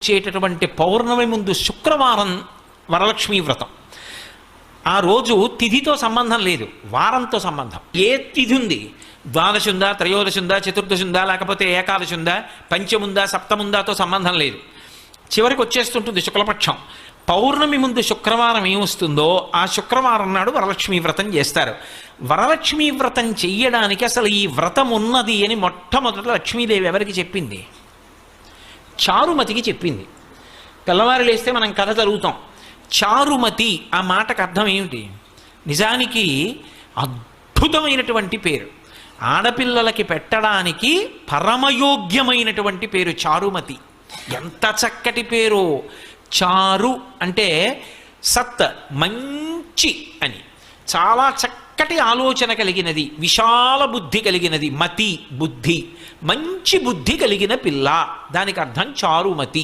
వచ్చేటటువంటి పౌర్ణమి ముందు శుక్రవారం వరలక్ష్మీ వ్రతం. ఆ రోజు తిథితో సంబంధం లేదు, వారంతో సంబంధం. ఏ తిథి ఉంది, ద్వాదశి ఉందా, త్రయోదశి ఉందా, చతుర్దశి ఉందా, లేకపోతే ఏకాదశి ఉందా, పంచముందా, సప్తముందాతో సంబంధం లేదు. చివరికి వచ్చేస్తుంటుంది శుక్లపక్షం. పౌర్ణమి ముందు శుక్రవారం ఏమొస్తుందో ఆ శుక్రవారం నాడు వరలక్ష్మీ వ్రతం చేస్తారు. వరలక్ష్మీ వ్రతం చెయ్యడానికి అసలు ఈ వ్రతం ఉన్నది అని మొట్టమొదట లక్ష్మీదేవి ఎవరికి చెప్పింది? చారుమతికి చెప్పింది. తెల్లవారు లేస్తే మనం కథ చదువుతాం. చారుమతి ఆ మాటకు అర్థం ఏమిటి? నిజానికి అద్భుతమైనటువంటి పేరు, ఆడపిల్లలకి పెట్టడానికి పరమయోగ్యమైనటువంటి పేరు చారుమతి. ఎంత చక్కటి పేరు! చారు అంటే సత్, మంచి అని, చాలా చక్కటి ఆలోచన కలిగినది, విశాల బుద్ధి కలిగినది. మతి బుద్ధి, మంచి బుద్ధి కలిగిన పిల్ల, దానికి అర్థం చారుమతి.